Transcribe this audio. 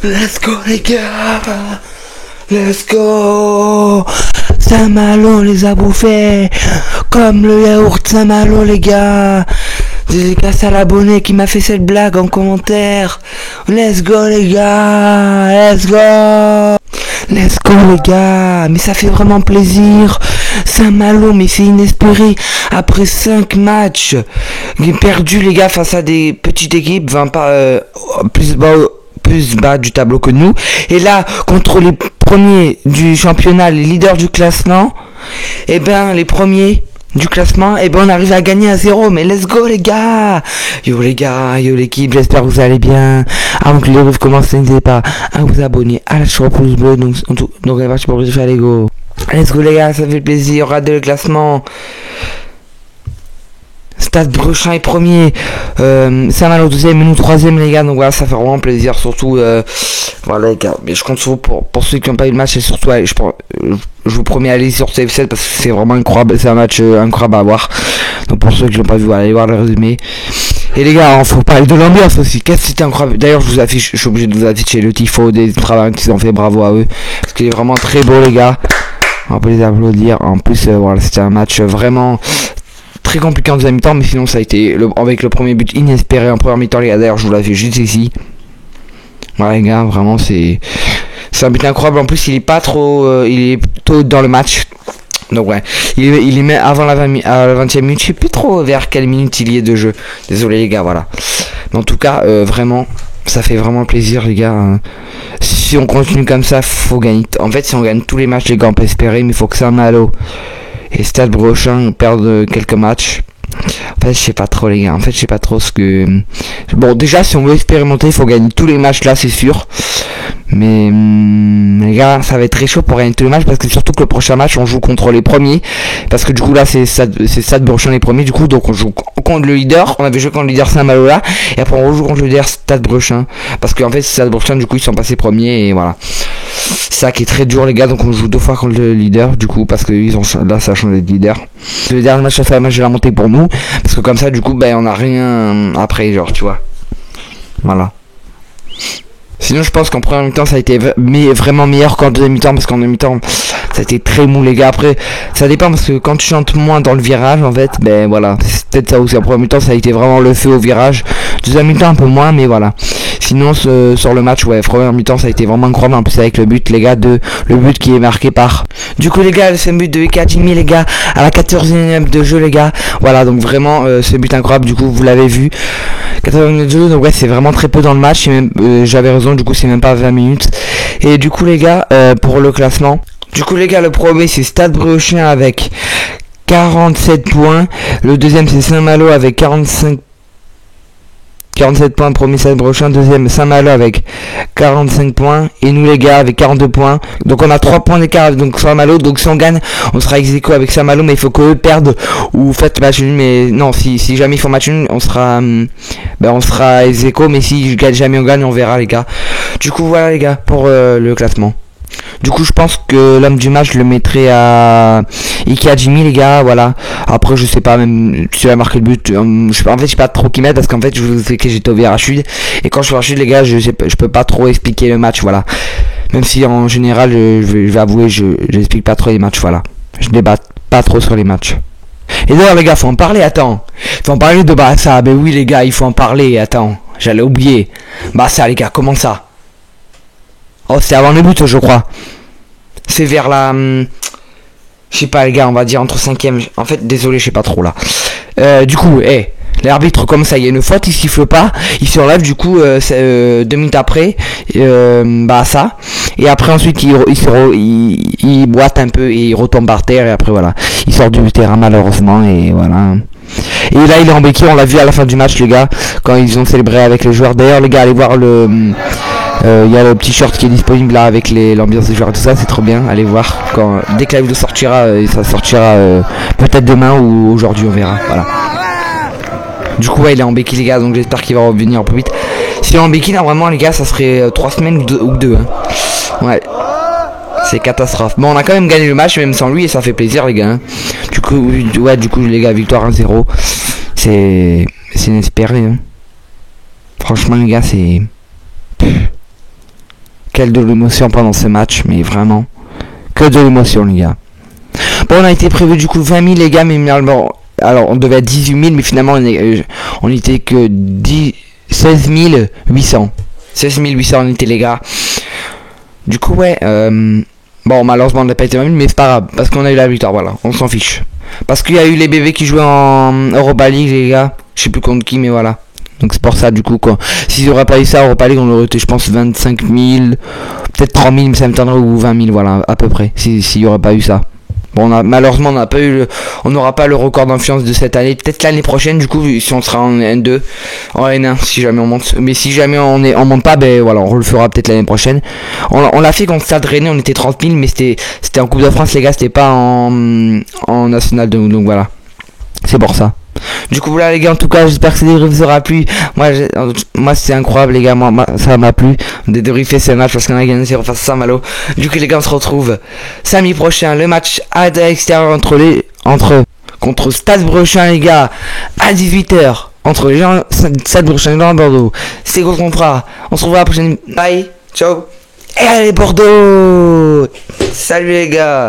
Let's go les gars. Let's go. Saint-Malo les a bouffés comme le yaourt Saint-Malo les gars. Dédicace à l'abonné qui m'a fait cette blague en commentaire. Let's go les gars. Let's go. Let's go les gars. Mais ça fait vraiment plaisir. Saint-Malo, mais c'est inespéré. Après 5 matchs perdus les gars face à des petites équipes, plus bas du tableau que nous. Et là, contre les premiers du championnat, les leaders du classement, et ben les premiers du classement, et ben on arrive à gagner à 0. Mais let's go les gars. Yo les gars, yo l'équipe, j'espère que vous allez bien. Avant que les rêves commencent, n'hésitez pas à vous abonner à la chaîne pouce bleu. Donc on va pour vous faire les go. Let's go les gars, ça fait plaisir. Regardez le classement. Stade Brechin est premier, Saint-Malo deuxième et nous troisième les gars, donc voilà, ça fait vraiment plaisir, surtout voilà les gars, mais je compte sur vous pour ceux qui n'ont pas eu le match, et surtout allez, je vous promets à aller sur CF7 parce que c'est vraiment incroyable, c'est un match incroyable à voir, donc pour ceux qui l'ont pas vu, allez voir le résumé. Et les gars, faut parler de l'ambiance aussi, qu'est-ce que c'était incroyable, d'ailleurs je suis obligé de vous afficher le tifo des travailleurs qu'ils ont fait, bravo à eux, parce qu'il est vraiment très beau les gars, on peut les applaudir, en plus voilà, c'était un match vraiment très compliqué en deuxième mi-temps, mais sinon ça a été avec le premier but inespéré en première mi-temps les gars, d'ailleurs je vous l'ai fait juste ici. Voilà les gars, vraiment c'est un but incroyable, en plus il est pas trop il est tôt dans le match, donc ouais, il est met avant à la 20e minute, je sais plus trop vers quelle minute il y est de jeu, désolé les gars, voilà, mais en tout cas vraiment ça fait vraiment plaisir les gars, si on continue comme ça faut gagner, en fait si on gagne tous les matchs les gars on peut espérer, mais il faut que Saint-Malo et Stade Brechin perdent quelques matchs. En fait je sais pas trop les gars, en fait je sais pas trop ce que... Bon déjà si on veut expérimenter il faut gagner tous les matchs là c'est sûr. Mais les gars ça va être très chaud pour gagner tous les matchs, parce que surtout que le prochain match on joue contre les premiers, parce que du coup là c'est Stade Brechin les premiers, du coup donc on joue contre le leader, on avait joué contre le leader Saint-Malo là, et après on rejoue contre le leader Stade Brechin, parce qu'en fait Stade Brechin du coup ils sont passés premiers, et voilà. C'est ça qui est très dur les gars, donc on joue 2 fois contre le leader du coup, parce que là ça a changé de leader. Le dernier match ça fait un match de la montée pour nous, parce que comme ça du coup ben on a rien après, genre tu vois. Voilà. Sinon je pense qu'en première mi-temps ça a été vraiment meilleur qu'en deuxième mi-temps, parce qu'en deuxième mi-temps ça a été très mou les gars. Après ça dépend, parce que quand tu chantes moins dans le virage en fait, ben voilà, c'est peut-être ça aussi. En première mi-temps ça a été vraiment le feu au virage, deuxième mi-temps un peu moins, mais voilà. Sinon sur le match, ouais, première mi-temps ça a été vraiment incroyable, en plus avec le but les gars, le but qui est marqué par du coup les gars, c'est un but de Ekadimi les gars à la 14e de jeu les gars, voilà, donc vraiment ce but incroyable, du coup vous l'avez vu, 14e de jeu, donc ouais c'est vraiment très peu dans le match, et même j'avais raison, du coup c'est même pas 20 minutes. Et du coup les gars, pour le classement, du coup les gars, le premier c'est Stade Brechin avec 47 points, le deuxième c'est Saint-Malo avec 47 points, premier Stade Brechin, deuxième Saint-Malo avec 45 points, et nous les gars avec 42 points, donc on a 3 points d'écart donc Saint-Malo, donc si on gagne on sera ex-aequo avec Saint-Malo, mais il faut qu'eux perdent ou faites match nul, mais non, si jamais ils font match nul on sera ex-aequo, mais si jamais on gagne on verra les gars. Du coup voilà les gars pour le classement. Du coup je pense que l'homme du match je le mettrai à Ekadimi les gars, voilà. Après je sais pas même si il a marqué le but, en fait je sais pas trop qui mettre, parce qu'en fait je vous ai que j'étais au virage sud, et quand je suis au virage sud les gars je peux pas trop expliquer le match, voilà. Même si en général je vais avouer j'explique pas trop les matchs, voilà. Je débat pas trop sur les matchs. Et d'ailleurs les gars faut en parler, attends. Faut en parler de Barça, ben oui les gars il faut en parler, attends. J'allais oublier. Barça les gars, comment ça? Oh c'est avant le but je crois. C'est vers la... je sais pas les gars, on va dire entre 5ème. En fait désolé je sais pas trop là. Du coup l'arbitre comme ça il y a une faute, il siffle pas, il se relève du coup 2 minutes après ça, et après ensuite il boite un peu et il retombe par terre, et après voilà il sort du terrain malheureusement, et voilà. Et là il est en béquille, on l'a vu à la fin du match les gars, quand ils ont célébré avec les joueurs. D'ailleurs les gars allez voir il y a le petit short qui est disponible là avec l'ambiance des joueurs et tout ça, c'est trop bien, allez voir dès que la vidéo sortira, ça sortira peut-être demain ou aujourd'hui, on verra, voilà. Du coup ouais il est en béquille les gars, donc j'espère qu'il va revenir plus vite. S'il est en béquille normalement les gars ça serait 3 semaines ou 2 hein. Ouais c'est catastrophe. Bon on a quand même gagné le match même sans lui, et ça fait plaisir les gars hein. Du coup les gars, victoire 1-0, c'est inespéré hein. Franchement les gars c'est... quelle de l'émotion pendant ce match, mais vraiment, que de l'émotion les gars. Bon, on a été prévu du coup 20 000 les gars, mais finalement, alors on devait être 18 000, mais finalement on était que 16 800. 16 800 on était les gars. Du coup ouais, bon malheureusement on n'a pas été 20 000, mais c'est pas grave, parce qu'on a eu la victoire, voilà, on s'en fiche. Parce qu'il y a eu les bébés qui jouaient en Europa League les gars, je sais plus contre qui, mais voilà. Donc c'est pour ça du coup quoi. S'ils n'auraient pas eu ça Europa League, on aurait été je pense 25 000, peut-être 3 000, mais ça me tendrait, ou 20 000, voilà, à peu près, s'il n'y aurait pas eu ça. Bon, malheureusement, on n'aura pas le record d'influence de cette année. Peut-être l'année prochaine, du coup, si on sera en N2, en N1, si jamais on monte. Mais si jamais on monte pas, ben voilà, on le fera peut-être l'année prochaine. On l'a fait contre Stade Rennais, on était 30 000, mais c'était en Coupe de France, les gars, c'était pas en National 2, donc voilà. C'est pour ça. Du coup voilà les gars, en tout cas j'espère que ce débrief vous aura plu. Moi c'est incroyable les gars, moi ça m'a plu de débriefer ce match parce qu'on a gagné 0 face à Saint-Malo. Du coup les gars, on se retrouve samedi prochain, le match à l'extérieur contre Stade Brechin les gars, à 18h entre les gens Stade Brechin et Bordeaux. C'est gros contrat. On se revoit à la prochaine. Bye, ciao. Et allez Bordeaux. Salut les gars.